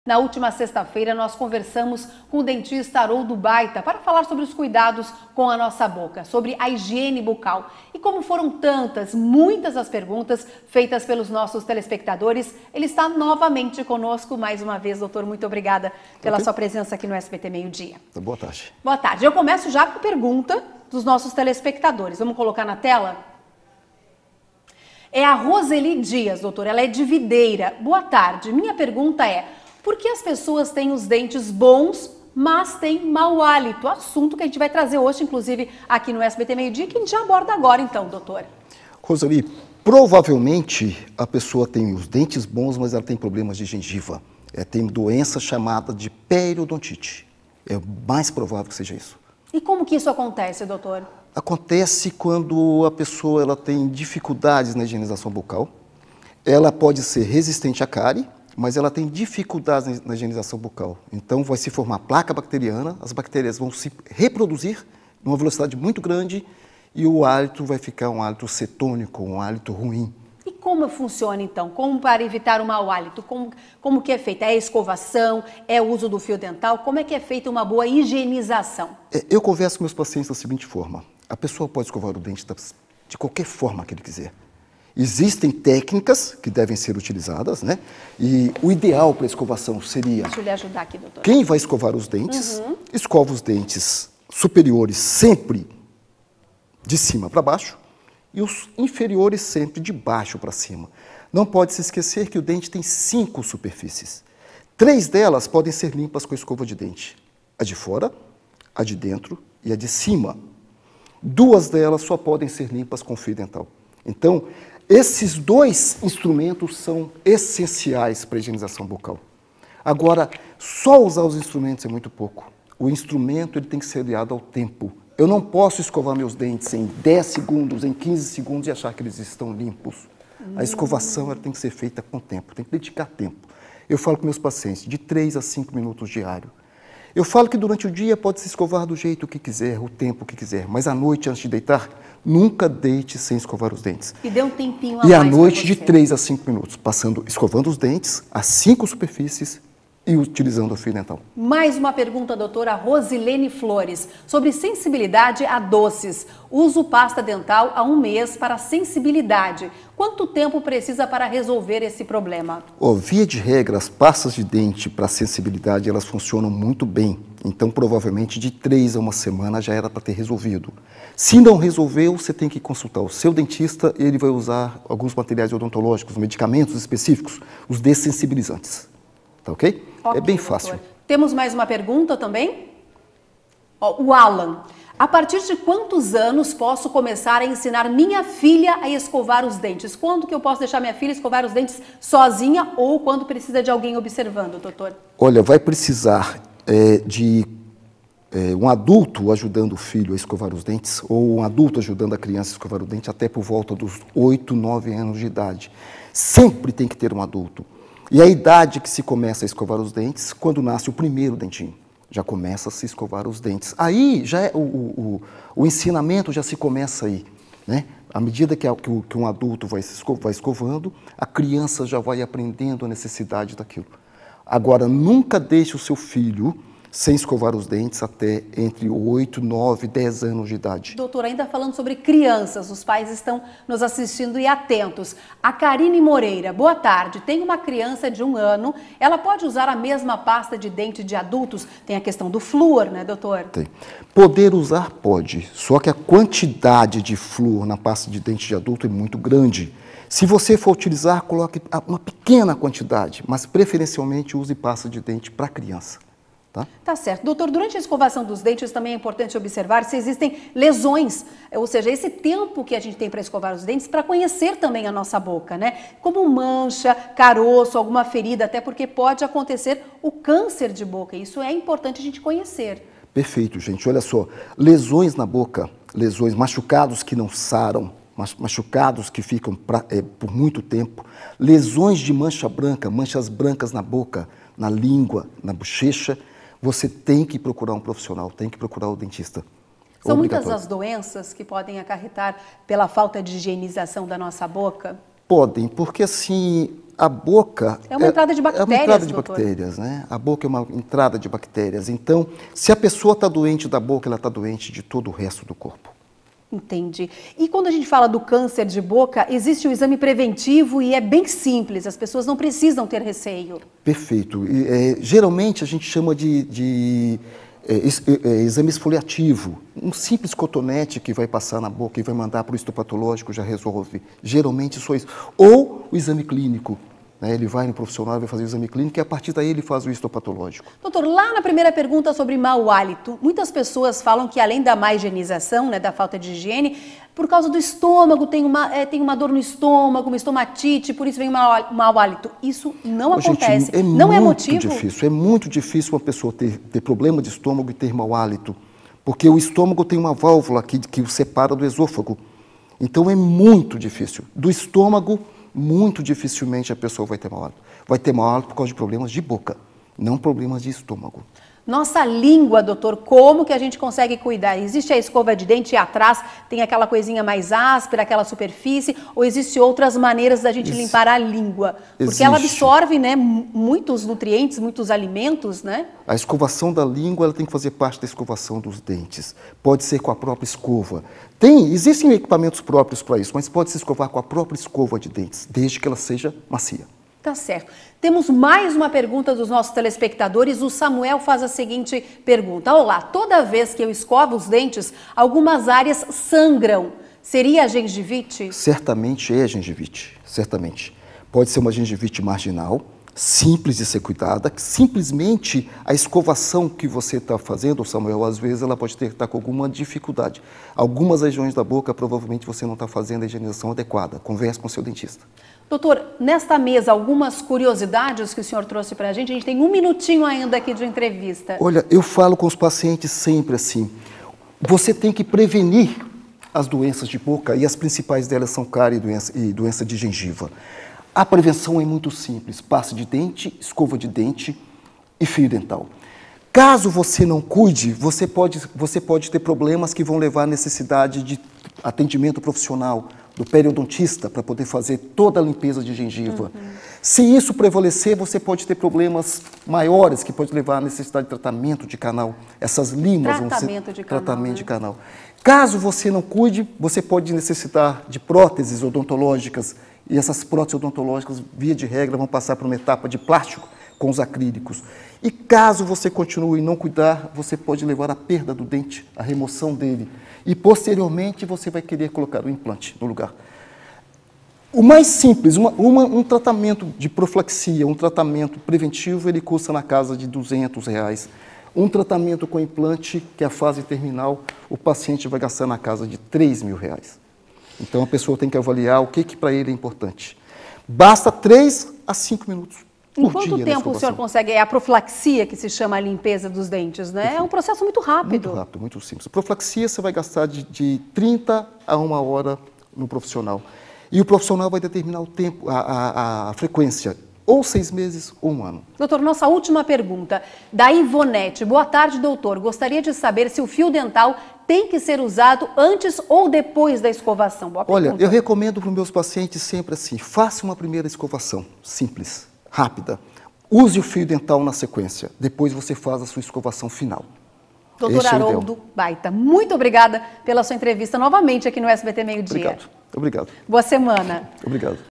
Na última sexta-feira, nós conversamos com o dentista Haroldo Baita para falar sobre os cuidados com a nossa boca, sobre a higiene bucal. E como foram muitas as perguntas feitas pelos nossos telespectadores, ele está novamente conosco mais uma vez. Doutor, muito obrigada pela sua presença aqui no SBT Meio Dia. Boa tarde. Boa tarde. Eu começo já com a pergunta dos nossos telespectadores. Vamos colocar na tela? É a Roseli Dias, doutor. Ela é de Videira. Boa tarde. Minha pergunta é: por que as pessoas têm os dentes bons, mas têm mau hálito? Assunto que a gente vai trazer hoje, inclusive, aqui no SBT Meio Dia, que a gente já aborda agora, então, doutor. Roseli, provavelmente a pessoa tem os dentes bons, mas ela tem problemas de gengiva. Tem doença chamada de periodontite. É mais provável que seja isso. E como que isso acontece, doutor? Acontece quando a pessoa ela tem dificuldades na higienização bucal. Ela pode ser resistente à cárie, mas ela tem dificuldades na higienização bucal. Então vai se formar placa bacteriana, as bactérias vão se reproduzir numa velocidade muito grande e o hálito vai ficar um hálito cetônico, um hálito ruim. E como funciona então? Como para evitar o mau hálito? Como que é feita? É a escovação? É o uso do fio dental? Como é que é feita uma boa higienização? Eu converso com meus pacientes da seguinte forma: a pessoa pode escovar o dente de qualquer forma que ele quiser. Existem técnicas que devem ser utilizadas, né? E o ideal para a escovação seria... Deixa eu lhe ajudar aqui, doutor. Quem vai escovar os dentes, escova os dentes superiores sempre de cima para baixo e os inferiores sempre de baixo para cima. Não pode se esquecer que o dente tem 5 superfícies. 3 delas podem ser limpas com a escova de dente: a de fora, a de dentro e a de cima. 2 delas só podem ser limpas com fio dental. Então, esses 2 instrumentos são essenciais para a higienização bucal. Agora, só usar os instrumentos é muito pouco. O instrumento ele tem que ser aliado ao tempo. Eu não posso escovar meus dentes em 10 segundos, em 15 segundos e achar que eles estão limpos. A escovação ela tem que ser feita com tempo, tem que dedicar tempo. Eu falo com meus pacientes de 3 a 5 minutos diário. Eu falo que durante o dia pode se escovar do jeito que quiser, o tempo que quiser, mas à noite, antes de deitar, nunca deite sem escovar os dentes. E dê um tempinho a mais. E à mais noite de 3 a 5 minutos, escovando os dentes, as 5 superfícies e utilizando o fio dental. Mais uma pergunta, doutora Rosilene Flores, sobre sensibilidade a doces. Uso pasta dental há 1 mês para sensibilidade. Quanto tempo precisa para resolver esse problema? Via de regra, as pastas de dente para sensibilidade, elas funcionam muito bem. Então, provavelmente, de 3 a 1 semana já era para ter resolvido. Se não resolveu, você tem que consultar o seu dentista e ele vai usar alguns materiais odontológicos, medicamentos específicos, os dessensibilizantes. Tá ok? É bem fácil. Doutor. Temos mais uma pergunta também? O Alan. A partir de quantos anos posso começar a ensinar minha filha a escovar os dentes? Quando que eu posso deixar minha filha escovar os dentes sozinha ou quando precisa de alguém observando, doutor? Olha, vai precisar de um adulto ajudando o filho a escovar os dentes ou um adulto ajudando a criança a escovar o dente até por volta dos 8, 9 anos de idade. Sempre tem que ter um adulto. E a idade que se começa a escovar os dentes, quando nasce o primeiro dentinho, já começa a se escovar os dentes. Aí já é o ensinamento já se começa aí, né? À medida que um adulto vai escovando, a criança já vai aprendendo a necessidade daquilo. Agora, nunca deixe o seu filho sem escovar os dentes até entre 8, 9, 10 anos de idade. Doutor, ainda falando sobre crianças, os pais estão nos assistindo e atentos. A Karine Moreira, boa tarde. Tem uma criança de 1 ano, ela pode usar a mesma pasta de dente de adultos? Tem a questão do flúor, né, doutor? Tem. Poder usar pode, só que a quantidade de flúor na pasta de dente de adulto é muito grande. Se você for utilizar, coloque uma pequena quantidade, mas preferencialmente use pasta de dente para criança. Tá certo. Doutor, durante a escovação dos dentes também é importante observar se existem lesões, ou seja, esse tempo que a gente tem para escovar os dentes para conhecer também a nossa boca, né? Como mancha, caroço, alguma ferida, até porque pode acontecer o câncer de boca. Isso é importante a gente conhecer. Perfeito, gente. Olha só, lesões na boca, lesões, machucados que não saram, machucados que ficam por muito tempo, lesões de mancha branca, manchas brancas na boca, na língua, na bochecha, você tem que procurar um profissional, tem que procurar o dentista. São muitas as doenças que podem acarretar pela falta de higienização da nossa boca? Podem, porque assim, a boca... É uma entrada de bactérias, É uma entrada de doutor. bactérias, né? A boca é uma entrada de bactérias. Então, se a pessoa está doente da boca, ela está doente de todo o resto do corpo. Entendi. E quando a gente fala do câncer de boca, existe um exame preventivo e é bem simples, as pessoas não precisam ter receio. Perfeito. Geralmente a gente chama de exame esfoliativo. Um simples cotonete que vai passar na boca e vai mandar para o histopatológico já resolve. Geralmente só isso. Ou o exame clínico. Né? Ele vai no profissional, vai fazer o exame clínico e a partir daí ele faz o histopatológico. Doutor, lá na primeira pergunta sobre mau hálito, muitas pessoas falam que além da má higienização, né, da falta de higiene, por causa do estômago, tem uma dor no estômago, uma estomatite, por isso vem mau hálito. Isso não acontece. Gente, não é motivo? É muito difícil uma pessoa ter problema de estômago e ter mau hálito, porque o estômago tem uma válvula que o separa do esôfago. Então é muito difícil. Do estômago, muito dificilmente a pessoa vai ter mau hálito. Vai ter mau hálito por causa de problemas de boca, não problemas de estômago. Nossa língua, doutor, como que a gente consegue cuidar? Existe a escova de dente e atrás tem aquela coisinha mais áspera, aquela superfície, ou existem outras maneiras da gente limpar a língua? Porque ela absorve, né, muitos nutrientes, muitos alimentos, né? A escovação da língua ela tem que fazer parte da escovação dos dentes. Pode ser com a própria escova. Existem equipamentos próprios para isso, mas pode se escovar com a própria escova de dentes, desde que ela seja macia. Tá certo. Temos mais uma pergunta dos nossos telespectadores. O Samuel faz a seguinte pergunta. Olá, toda vez que eu escovo os dentes, algumas áreas sangram. Seria a gengivite? Certamente é gengivite, certamente. Pode ser uma gengivite marginal, simples de ser cuidada. Simplesmente a escovação que você está fazendo, Samuel, às vezes ela pode estar com alguma dificuldade. Algumas regiões da boca, provavelmente você não está fazendo a higienização adequada. Converse com o seu dentista. Doutor, nesta mesa, algumas curiosidades que o senhor trouxe para a gente tem um minutinho ainda aqui de entrevista. Olha, eu falo com os pacientes sempre assim, você tem que prevenir as doenças de boca e as principais delas são cárie e doença de gengiva. A prevenção é muito simples, pasta de dente, escova de dente e fio dental. Caso você não cuide, você pode ter problemas que vão levar à necessidade de atendimento profissional, do periodontista, para poder fazer toda a limpeza de gengiva. Se isso prevalecer, você pode ter problemas maiores, que pode levar à necessidade de tratamento de canal. Essas limas vão ser tratamento de canal. Caso você não cuide, você pode necessitar de próteses odontológicas, e essas próteses odontológicas, via de regra, vão passar por uma etapa de plástico com os acrílicos. E caso você continue e não cuidar, você pode levar à perda do dente, à remoção dele. E posteriormente você vai querer colocar o implante no lugar. O mais simples, um tratamento de profilaxia, um tratamento preventivo, ele custa na casa de R$200. Um tratamento com implante, que é a fase terminal, o paciente vai gastar na casa de R$3.000. Então a pessoa tem que avaliar o que para ele é importante. Basta 3 a 5 minutos. Em quanto tempo o senhor consegue? É a profilaxia que se chama a limpeza dos dentes, né? É um processo muito rápido. Muito rápido, muito simples. Profilaxia você vai gastar de 30 a 1 hora no profissional. E o profissional vai determinar o tempo, a frequência, ou 6 meses ou 1 ano. Doutor, nossa última pergunta, da Ivonete. Boa tarde, doutor. Gostaria de saber se o fio dental tem que ser usado antes ou depois da escovação. Boa pergunta. Olha, eu recomendo para os meus pacientes sempre assim, faça uma primeira escovação, simples, rápida. Use o fio dental na sequência, depois você faz a sua escovação final. Doutor Haroldo Baita, muito obrigada pela sua entrevista novamente aqui no SBT Meio Dia. Obrigado. Boa semana. Obrigado.